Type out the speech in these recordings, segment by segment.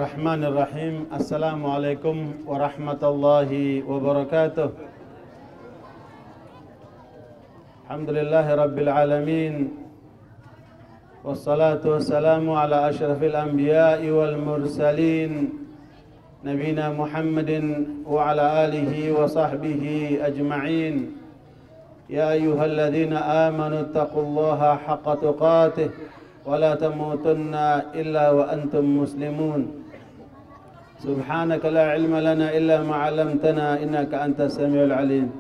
Bismillahirrahmanirrahim. Assalamualaikum warahmatullahi wabarakatuh. Alhamdulillahi rabbil alamin. Wassalatu wassalamu ala asyrafil anbiya'i wal mursalin, Nabina Muhammadin wa ala alihi wa sahbihi ajma'in. Ya ayyuhalladzina amanu taqullaha haqqa tuqatih wa la tamutunna illa wa antum muslimun. Subhanaka la ilma lana illa ma 'allamtana innaka antas samiul alim.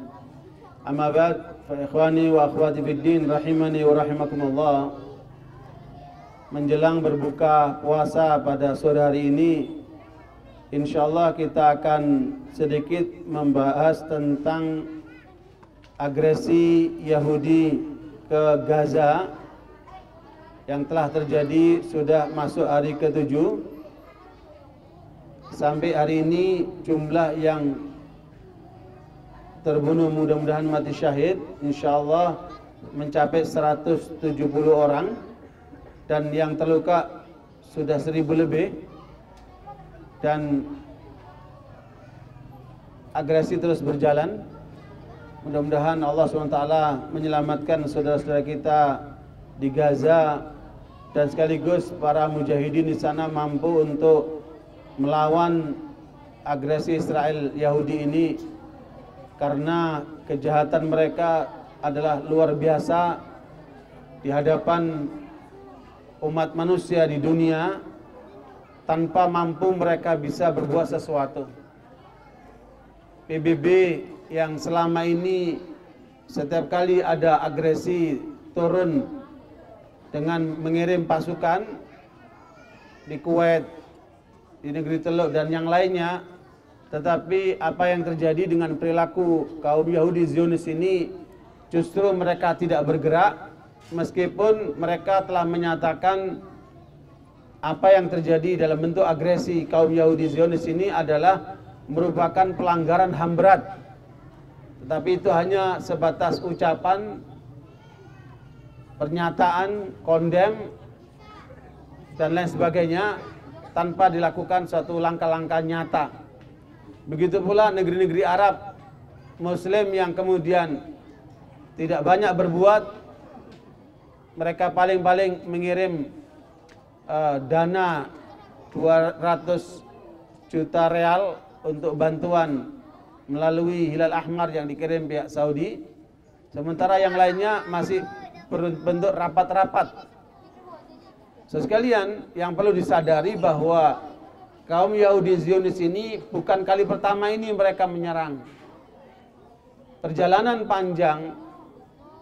Amma ba'd, fa ikhwani wa akhwati fid din rahimani wa rahimakumullah. Menjelang berbuka puasa pada sore hari ini, insyaallah kita akan sedikit membahas tentang agresi Yahudi ke Gaza yang telah terjadi, sudah masuk hari ke-7. Sampai hari ini jumlah yang terbunuh mudah-mudahan mati syahid insyaallah mencapai 170 orang, dan yang terluka sudah 1000 lebih, dan agresi terus berjalan. Mudah-mudahan Allah SWT menyelamatkan saudara-saudara kita di Gaza, dan sekaligus para mujahidin di sana mampu untuk melawan agresi Israel Yahudi ini, karena kejahatan mereka adalah luar biasa di hadapan umat manusia di dunia, tanpa mampu mereka bisa berbuat sesuatu. PBB yang selama ini setiap kali ada agresi turun dengan mengirim pasukan di Kuwait, di negeri Teluk dan yang lainnya, tetapi apa yang terjadi dengan perilaku kaum Yahudi Zionis ini, justru mereka tidak bergerak, meskipun mereka telah menyatakan apa yang terjadi dalam bentuk agresi kaum Yahudi Zionis ini adalah merupakan pelanggaran HAM berat. Tetapi itu hanya sebatas ucapan, pernyataan, kondem, dan lain sebagainya, tanpa dilakukan suatu langkah-langkah nyata. Begitu pula negeri-negeri Arab Muslim yang kemudian tidak banyak berbuat. Mereka paling-paling mengirim dana 200 juta real untuk bantuan melalui Hilal Ahmar yang dikirim pihak Saudi. Sementara yang lainnya masih berbentuk rapat-rapat. Sekalian, yang perlu disadari bahwa kaum Yahudi Zionis ini bukan kali pertama ini mereka menyerang. Perjalanan panjang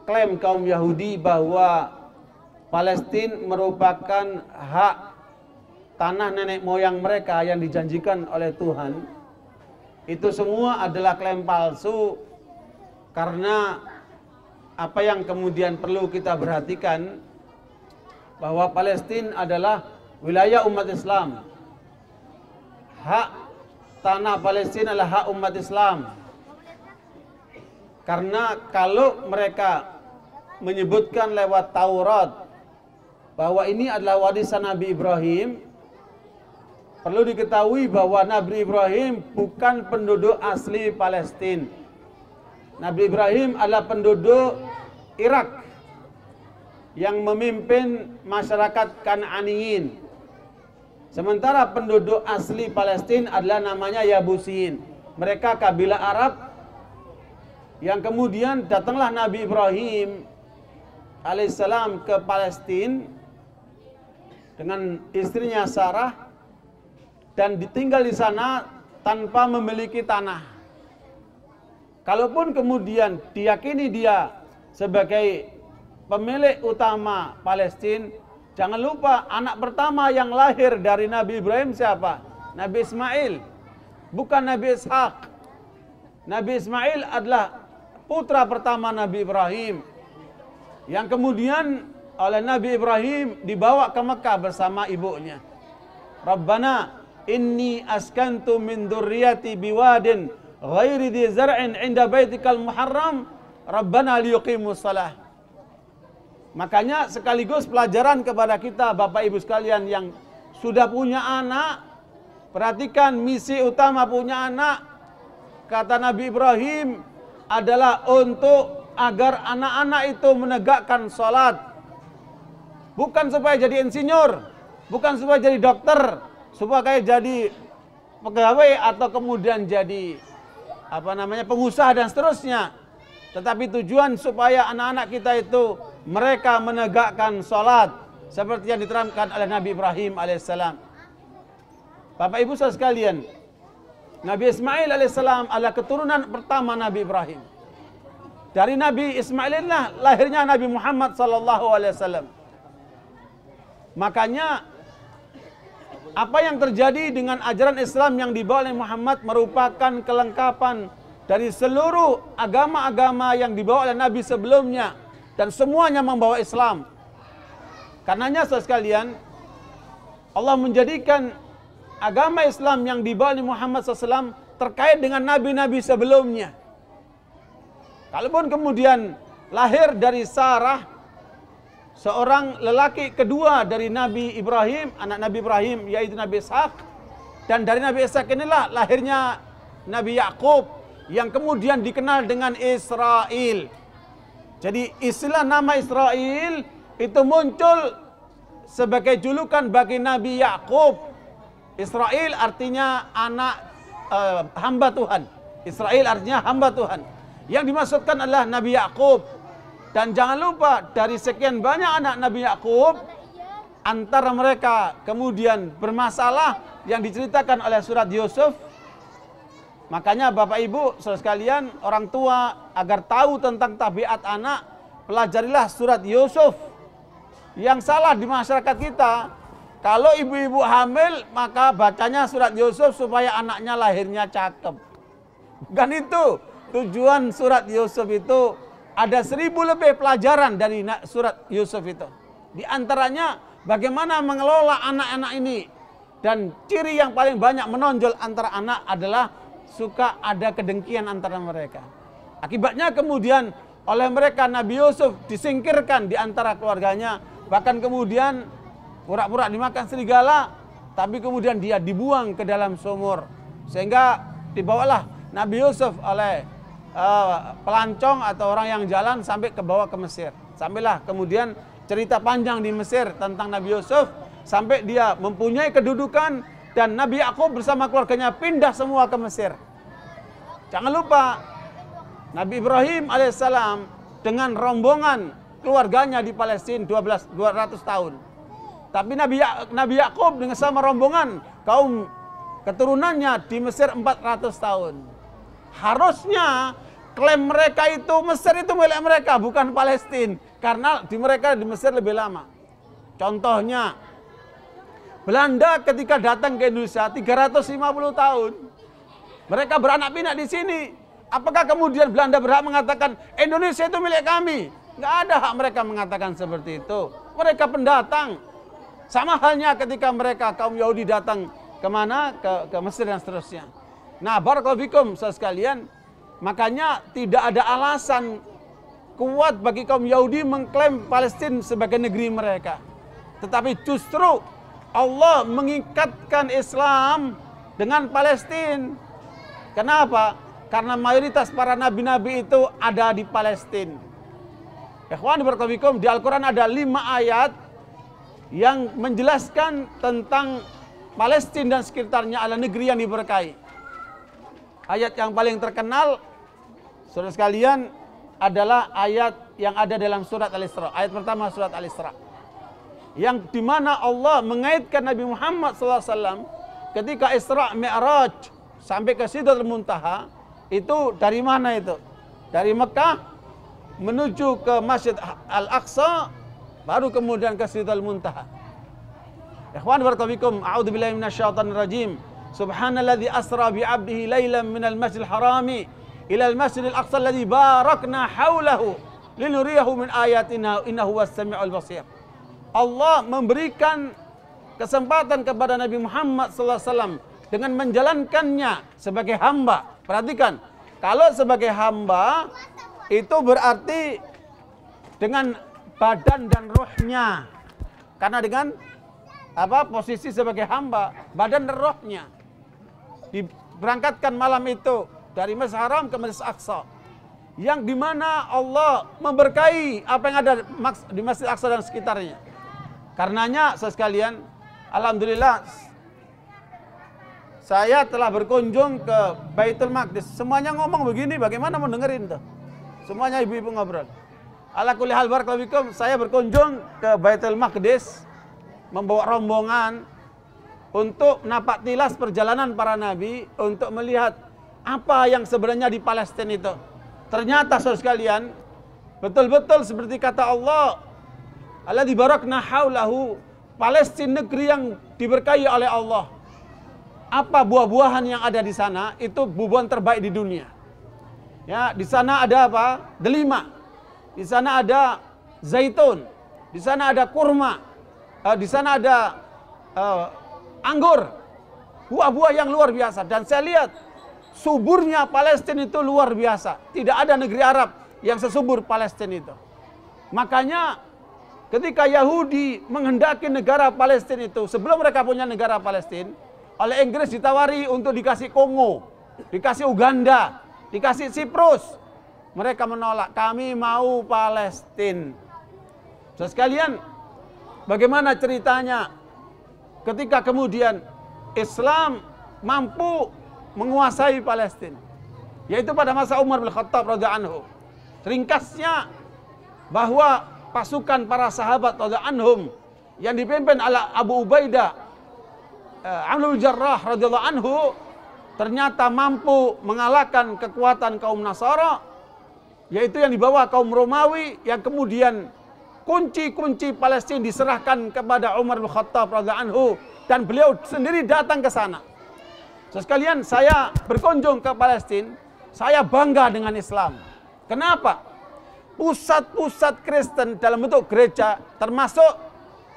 klaim kaum Yahudi bahwa Palestina merupakan hak tanah nenek moyang mereka yang dijanjikan oleh Tuhan. Itu semua adalah klaim palsu, karena apa yang kemudian perlu kita perhatikan bahwa Palestina adalah wilayah umat Islam. Hak tanah Palestina adalah hak umat Islam. Karena kalau mereka menyebutkan lewat Taurat bahwa ini adalah warisan Nabi Ibrahim, perlu diketahui bahwa Nabi Ibrahim bukan penduduk asli Palestina. Nabi Ibrahim adalah penduduk Irak yang memimpin masyarakat Kan'aniyin. Sementara penduduk asli Palestina adalah namanya Yabusiyin. Mereka kabilah Arab yang kemudian datanglah Nabi Ibrahim alaihissalam ke Palestina dengan istrinya Sarah, dan ditinggal di sana tanpa memiliki tanah. Kalaupun kemudian diyakini dia sebagai pemilik utama Palestina, jangan lupa anak pertama yang lahir dari Nabi Ibrahim siapa? Nabi Ismail, bukan Nabi Ishak. Nabi Ismail adalah putra pertama Nabi Ibrahim, yang kemudian oleh Nabi Ibrahim dibawa ke Mekah bersama ibunya. Rabbana inni askantu min dzurriyyati biwadin ghairi dzi zar'in 'inda baitikal muharram rabbana liyuqimus shalah. Makanya sekaligus pelajaran kepada kita Bapak Ibu sekalian yang sudah punya anak, Perhatikan misi utama punya anak, kata Nabi Ibrahim, adalah untuk agar anak-anak itu menegakkan sholat. Bukan supaya jadi insinyur, bukan supaya jadi dokter, supaya jadi pegawai atau kemudian jadi pengusaha dan seterusnya. Tetapi tujuan supaya anak-anak kita itu mereka menegakkan sholat seperti yang diterangkan oleh Nabi Ibrahim alaihissalam. Bapak Ibu saudara sekalian, Nabi Ismail alaihissalam adalah keturunan pertama Nabi Ibrahim. Dari Nabi Ismail lah lahirnya Nabi Muhammad sallallahu alaihi wasallam. Makanya apa yang terjadi dengan ajaran Islam yang dibawa oleh Muhammad merupakan kelengkapan dari seluruh agama-agama yang dibawa oleh Nabi sebelumnya, dan semuanya membawa Islam. Karenanya saudara sekalian, Allah menjadikan agama Islam yang dibawa oleh Muhammad SAW terkait dengan nabi-nabi sebelumnya. Kalaupun kemudian lahir dari Sarah, seorang lelaki kedua dari Nabi Ibrahim, anak Nabi Ibrahim, yaitu Nabi Ishak. Dan dari Nabi Ishak inilah lahirnya Nabi Yakub, yang kemudian dikenal dengan Israel. Jadi istilah nama Israel itu muncul sebagai julukan bagi Nabi Yakub. Israel artinya anak hamba Tuhan. Israel artinya hamba Tuhan. Yang dimaksudkan adalah Nabi Yakub. Dan jangan lupa, dari sekian banyak anak Nabi Yakub, antara mereka kemudian bermasalah yang diceritakan oleh surat Yusuf. Makanya Bapak Ibu saudara sekalian, orang tua agar tahu tentang tabiat anak, pelajarilah surat Yusuf. Yang salah di masyarakat kita, kalau ibu-ibu hamil maka bacanya surat Yusuf supaya anaknya lahirnya cakep. Bukan itu tujuan surat Yusuf itu. Ada 1000 lebih pelajaran dari surat Yusuf itu. Di antaranya bagaimana mengelola anak-anak ini. Dan ciri yang paling banyak menonjol antara anak adalah suka ada kedengkian antara mereka. Akibatnya kemudian oleh mereka Nabi Yusuf disingkirkan di antara keluarganya. Bahkan kemudian pura-pura dimakan serigala, tapi kemudian dia dibuang ke dalam sumur. Sehingga dibawalah Nabi Yusuf oleh pelancong atau orang yang jalan sampai ke bawah ke Mesir. Sampailah kemudian cerita panjang di Mesir tentang Nabi Yusuf, sampai dia mempunyai kedudukan dan Nabi Yakub bersama keluarganya pindah semua ke Mesir. Jangan lupa Nabi Ibrahim alaihissalam dengan rombongan keluarganya di Palestina 200 tahun. Tapi Nabi Yakub dengan sama rombongan kaum keturunannya di Mesir 400 tahun. Harusnya klaim mereka itu Mesir itu milik mereka, bukan Palestina, karena di mereka di Mesir lebih lama. Contohnya Belanda ketika datang ke Indonesia 350 tahun. Mereka beranak pinak di sini. Apakah kemudian Belanda berhak mengatakan Indonesia itu milik kami? Nggak ada hak mereka mengatakan seperti itu. Mereka pendatang. Sama halnya ketika mereka kaum Yahudi datang kemana? Ke Mesir dan seterusnya. Nah, barakallahu fikum saudara sekalian, makanya tidak ada alasan kuat bagi kaum Yahudi mengklaim Palestina sebagai negeri mereka. Tetapi justru Allah mengikatkan Islam dengan Palestina. Kenapa? Karena mayoritas para nabi-nabi itu ada di Palestina. Ikhwan barakallahu fikum, di Al-Quran ada 5 ayat yang menjelaskan tentang Palestina dan sekitarnya adalah negeri yang diberkahi. Ayat yang paling terkenal, saudara sekalian, adalah ayat yang ada dalam surat Al-Isra. Ayat pertama surat Al-Isra. Yang dimana Allah mengaitkan Nabi Muhammad SAW ketika Isra Mi'raj sampai ke Sidratul Muntaha. Itu dari mana itu? Dari Mekah menuju ke Masjid Al-Aqsa, baru kemudian ke Sidratul Muntaha. Ikhwan barakallahu fikum, a'udzubillahi minasyaitonir rajim. Subhanalladzi asra bi 'abdihi lailan minal masjidil harami ilal masjidil aqsa alladzi barakna haulahu linuriyahu min ayatina innahu was-sami'ul basir. Allah memberikan kesempatan kepada Nabi Muhammad SAW dengan menjalankannya sebagai hamba. Perhatikan, kalau sebagai hamba itu berarti dengan badan dan ruhnya. Karena dengan posisi sebagai hamba, badan dan rohnya. diberangkatkan malam itu dari Masjid Haram ke Masjid Aqsa, yang dimana Allah memberkahi apa yang ada di Masjid Aqsa dan sekitarnya. Karenanya, saudara sekalian, alhamdulillah saya telah berkunjung ke Baitul Maqdis. Semuanya ngomong begini, bagaimana mau dengerin tuh? Semuanya ibu-ibu ngobrol. Ala kulli hal barakallahu fikum, saya berkunjung ke Baitul Maqdis membawa rombongan untuk napak tilas perjalanan para nabi untuk melihat apa yang sebenarnya di Palestina itu. Ternyata saudara sekalian, betul-betul seperti kata Allah, alladzi barakna haulahu, Palestina negeri yang diberkahi oleh Allah. Apa buah-buahan yang ada di sana? Itu buah-buahan terbaik di dunia. Ya, di sana ada apa? Delima. Di sana ada zaitun. Di sana ada kurma. Di sana ada anggur. Buah-buah yang luar biasa. Dan saya lihat suburnya Palestina itu luar biasa. Tidak ada negeri Arab yang sesubur Palestina itu. Makanya ketika Yahudi menghendaki negara Palestina itu, sebelum mereka punya negara Palestina, oleh Inggris ditawari untuk dikasih Kongo, dikasih Uganda, dikasih Siprus. Mereka menolak, kami mau Palestina. Saudara sekalian, bagaimana ceritanya ketika kemudian Islam mampu menguasai Palestina? Yaitu pada masa Umar bin Khattab radhiyallahu anhu. Ringkasnya, bahwa pasukan para sahabat radhiyallahu anhum yang dipimpin oleh Abu Ubaidah Amr bin Jarrah radhiyallahu anhu ternyata mampu mengalahkan kekuatan kaum Nasara, yaitu yang dibawa kaum Romawi, yang kemudian kunci-kunci Palestina diserahkan kepada Umar bin Khattab radhiyallahu anhu, dan beliau sendiri datang ke sana. Sekalian, saya berkunjung ke Palestina, saya bangga dengan Islam. Kenapa? Pusat-pusat Kristen dalam bentuk gereja, termasuk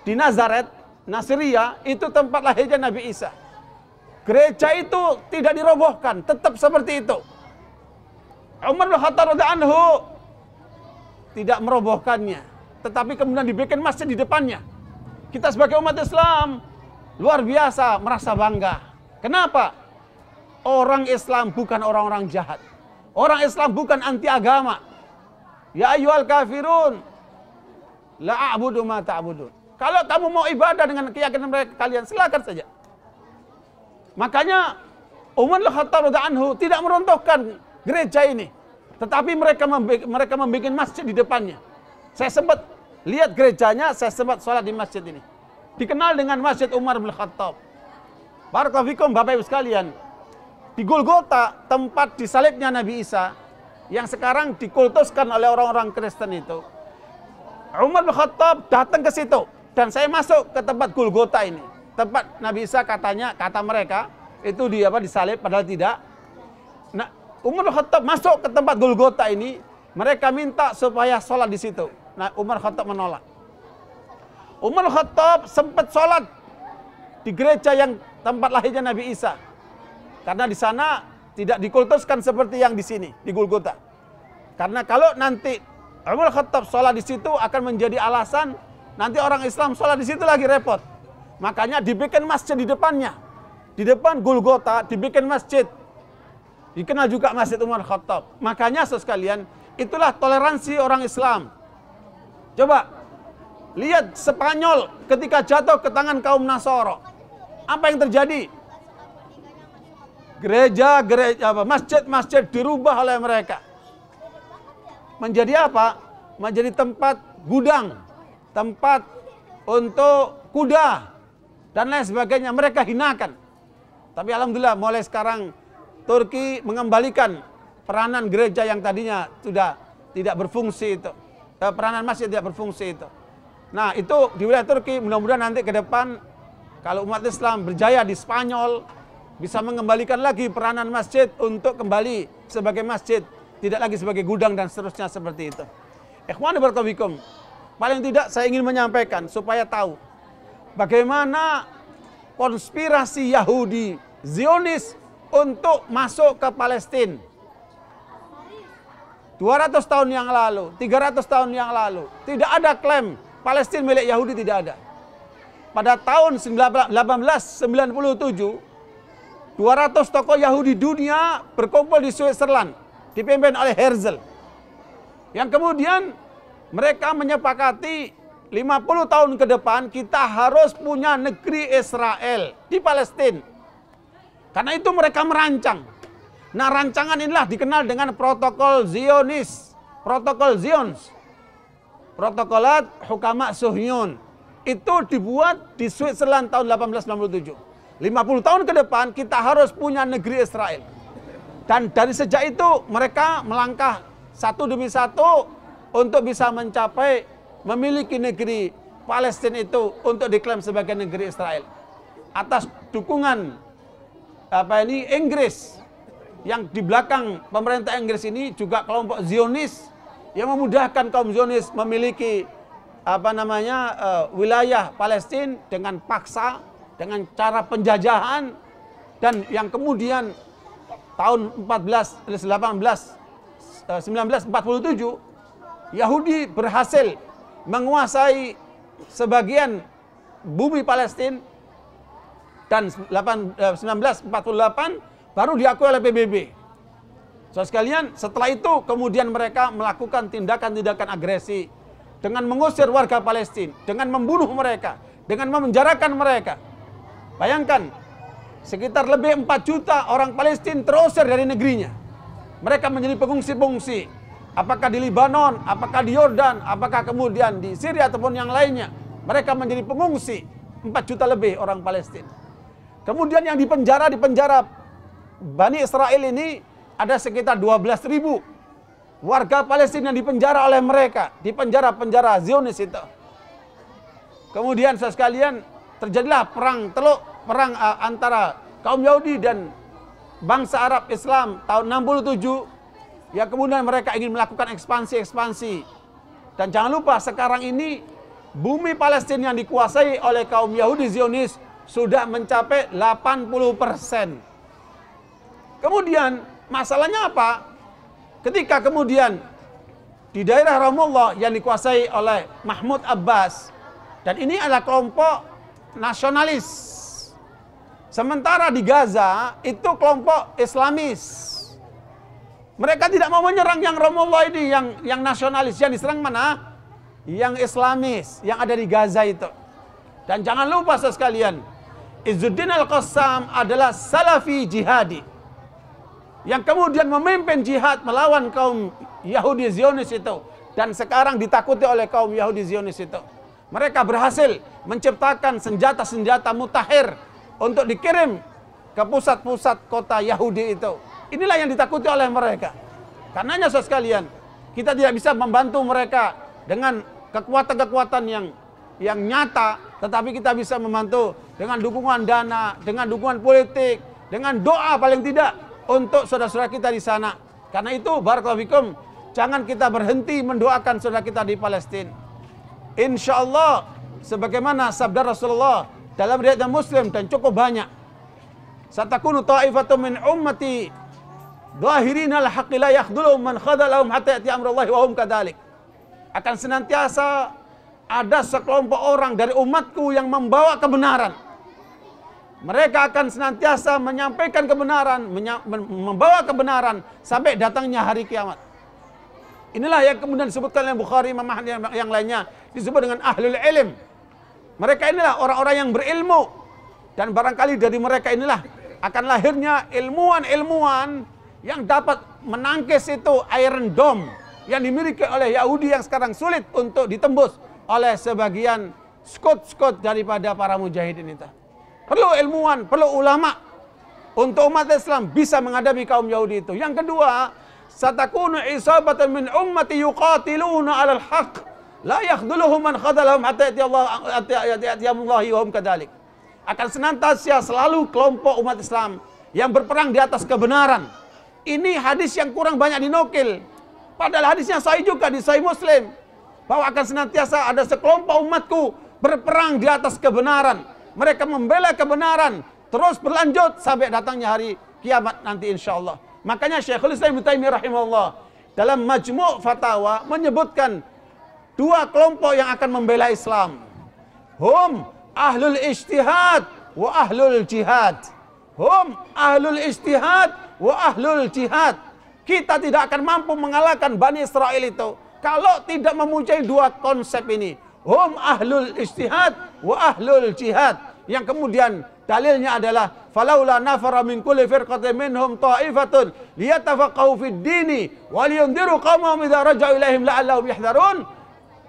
di Nazaret, Nasiria, itu tempat lahirnya Nabi Isa. Gereja itu tidak dirobohkan, tetap seperti itu. Umar bin Khattab radhiyallahu anhu tidak merobohkannya, tetapi kemudian dibikin masjid di depannya. Kita sebagai umat Islam luar biasa merasa bangga. Kenapa? Orang Islam bukan orang-orang jahat. Orang Islam bukan anti agama. Ya ayyuhal kafirun la a'budu ma ta'budun. Kalau kamu mau ibadah dengan keyakinan mereka kalian, silakan saja. Makanya Umar bin Khattab radhiyallahu anhu tidak meruntuhkan gereja ini, tetapi mereka membuat masjid di depannya. Saya sempat lihat gerejanya, saya sempat sholat di masjid ini. Dikenal dengan Masjid Umar bin Khattab. Barakallahu fikum Bapak Ibu sekalian. Di Golgota, tempat disalibnya Nabi Isa, yang sekarang dikultuskan oleh orang-orang Kristen itu, Umar bin Khattab datang ke situ. Dan saya masuk ke tempat Golgota ini. Tempat Nabi Isa katanya, kata mereka, itu disalib, padahal tidak. Nah, Umar bin Khattab masuk ke tempat Golgota ini, mereka minta supaya sholat di situ. Nah, Umar bin Khattab menolak. Umar bin Khattab sempat sholat di gereja yang tempat lahirnya Nabi Isa. Karena di sana tidak dikultuskan seperti yang di sini, di Golgota. Karena kalau nanti Umar bin Khattab sholat di situ akan menjadi alasan nanti orang Islam sholat di situ lagi repot. Makanya dibikin masjid di depannya. Di depan Golgota dibikin masjid. Dikenal juga Masjid Umar Khattab. Makanya saudara sekalian, itulah toleransi orang Islam. Coba lihat Spanyol ketika jatuh ke tangan kaum Nasara. Apa yang terjadi? Masjid-masjid dirubah oleh mereka. Menjadi apa? Menjadi tempat gudang, tempat untuk kuda dan lain sebagainya. Mereka hinakan. Tapi alhamdulillah mulai sekarang Turki mengembalikan peranan gereja yang tadinya sudah tidak berfungsi itu. Peranan masjid tidak berfungsi itu. Nah, itu di wilayah Turki, mudah-mudahan nanti ke depan kalau umat Islam berjaya di Spanyol bisa mengembalikan lagi peranan masjid untuk kembali sebagai masjid, tidak lagi sebagai gudang dan seterusnya seperti itu. Ikhwani barakallahu fikum. Paling tidak saya ingin menyampaikan supaya tahu bagaimana konspirasi Yahudi Zionis untuk masuk ke Palestina. 200 tahun yang lalu, 300 tahun yang lalu, tidak ada klaim Palestina milik Yahudi, tidak ada. Pada tahun 1897, 200 tokoh Yahudi dunia berkumpul di Switzerland, dipimpin oleh Herzl. Yang kemudian mereka menyepakati 50 tahun ke depan kita harus punya negeri Israel di Palestina. Karena itu mereka merancang. Nah, rancangan inilah dikenal dengan protokol Zionis, protokol Zions, protokolat Hukama Suhyun. Itu dibuat di Switzerland tahun 1897. 50 tahun ke depan kita harus punya negeri Israel. Dan dari sejak itu mereka melangkah satu demi satu untuk bisa mencapai memiliki negeri Palestina itu untuk diklaim sebagai negeri Israel. Atas dukungan Inggris, yang di belakang pemerintah Inggris ini juga kelompok Zionis yang memudahkan kaum Zionis memiliki wilayah Palestina dengan paksa, dengan cara penjajahan, dan yang kemudian tahun 1947 Yahudi berhasil menguasai sebagian bumi Palestina, dan 1948 baru diakui oleh PBB. So sekalian, setelah itu kemudian mereka melakukan tindakan-tindakan agresi dengan mengusir warga Palestina, dengan membunuh mereka, dengan memenjarakan mereka. Bayangkan, sekitar lebih 4 juta orang Palestina terusir dari negerinya. Mereka menjadi pengungsi-pengungsi. Apakah di Lebanon, apakah di Yordan, apakah kemudian di Syria ataupun yang lainnya. Mereka menjadi pengungsi, 4 juta lebih orang Palestina. Kemudian yang dipenjara Bani Israel ini ada sekitar 12.000 warga Palestina yang dipenjara oleh mereka, di penjara-penjara Zionis itu. Kemudian sekalian terjadilah perang teluk, perang antara kaum Yahudi dan bangsa Arab Islam tahun 67. Ya, kemudian mereka ingin melakukan ekspansi. Dan jangan lupa sekarang ini bumi Palestina yang dikuasai oleh kaum Yahudi Zionis sudah mencapai 80%. Kemudian masalahnya apa? Ketika kemudian di daerah Ramallah yang dikuasai oleh Mahmud Abbas, dan ini adalah kelompok nasionalis. Sementara di Gaza itu kelompok Islamis. Mereka tidak mau menyerang yang Ramallah ini, yang nasionalis. Yang diserang mana? Yang Islamis, yang ada di Gaza itu. Dan jangan lupa sekalian, Izzuddin Al-Qassam adalah Salafi jihadi, yang kemudian memimpin jihad melawan kaum Yahudi Zionis itu. Dan sekarang ditakuti oleh kaum Yahudi Zionis itu. Mereka berhasil menciptakan senjata-senjata mutakhir untuk dikirim ke pusat-pusat kota Yahudi itu. Inilah yang ditakuti oleh mereka. Karenanya sekalian, kita tidak bisa membantu mereka dengan kekuatan-kekuatan yang nyata, tetapi kita bisa membantu dengan dukungan dana, dengan dukungan politik, dengan doa paling tidak untuk saudara-saudara kita di sana. Karena itu, barakallahu fikum, jangan kita berhenti mendoakan saudara kita di Palestina. Insya Allah, sebagaimana sabda Rasulullah dalam riwayat Muslim dan cukup banyak, satakunu ta'ifatun min ummati dhahirina al-haqqi la yakhdhuluhum man khadalahum hatta ya'ti amrullahi wa hum kadzalik. Akan senantiasa ada sekelompok orang dari umatku yang membawa kebenaran. Mereka akan senantiasa menyampaikan kebenaran, membawa kebenaran sampai datangnya hari kiamat. Inilah yang kemudian disebutkan oleh Bukhari, Imam Ahmad yang lainnya, disebut dengan ahlul ilm. Mereka inilah orang-orang yang berilmu. Dan barangkali dari mereka inilah akan lahirnya ilmuwan-ilmuwan yang dapat menangkis itu Iron Dome yang dimiliki oleh Yahudi yang sekarang sulit untuk ditembus oleh sebagian skut-skut daripada para mujahidin itu. Perlu ilmuwan, perlu ulama untuk umat Islam bisa menghadapi kaum Yahudi itu. Yang kedua, satakunu isabatan min ummati yuqatiluna 'alal haqq la yakhdhuluhum man khadalahum hatta ya'ti Allahi wa hum kadzalik. Akan senantiasa selalu kelompok umat Islam yang berperang di atas kebenaran. Ini hadis yang kurang banyak dinukil. Padahal hadisnya sahih juga di Sahih Muslim, bahwa akan senantiasa ada sekelompok umatku berperang di atas kebenaran. Mereka membela kebenaran terus berlanjut sampai datangnya hari kiamat nanti insyaallah. Makanya Syekhul Islam Ibnu Taimiyah rahimahullah dalam Majmu' Fatawa menyebutkan dua kelompok yang akan membela Islam. Hum ahlul ijtihad wa ahlul jihad. hum ahlul istihad wa ahlul jihad. Kita tidak akan mampu mengalahkan Bani Israel itu kalau tidak mempunyai dua konsep ini. Hum ahlul istihad wa ahlul jihad. Yang kemudian dalilnya adalah falaula nafara min kulli firqatin minhum ta'ifatun liyatafaqahu fid dini wa liyundiru qaumahum idza raja'u ilaihim la'allahum yahdharun.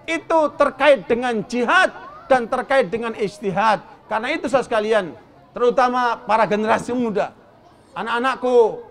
Itu terkait dengan jihad dan terkait dengan ijtihad. Karena itu saudara sekalian, terutama para generasi muda, anak-anakku,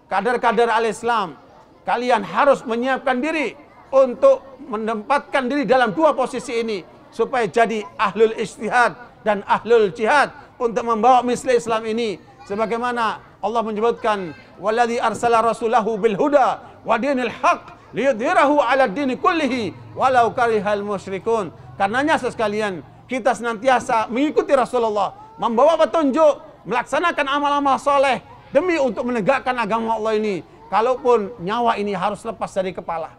kader-kader al-Islam, kalian harus menyiapkan diri untuk menempatkan diri dalam dua posisi ini supaya jadi ahlul ijtihad dan ahlul jihad untuk membawa misli Islam ini sebagaimana Allah menyebutkan walladzi arsala rasulahu bil huda wa dinil haq liyudhhirahu 'ala dini kullihi walau karihal musyrikun. Karenanya sekalian, kita senantiasa mengikuti Rasulullah, membawa petunjuk, melaksanakan amal-amal soleh demi untuk menegakkan agama Allah ini. Kalaupun nyawa ini harus lepas dari kepala.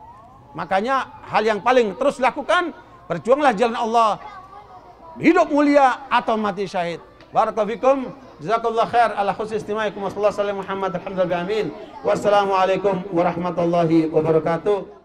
Makanya hal yang paling terus lakukan, berjuanglah jalan Allah, hidup mulia atau mati syahid. Barakallahu fikum, jazakallahu khair ala husni istimaikum. Wassallallahu alaihi Muhammad alhamdulillah amin. Wassalamualaikum warahmatullahi wabarakatuh.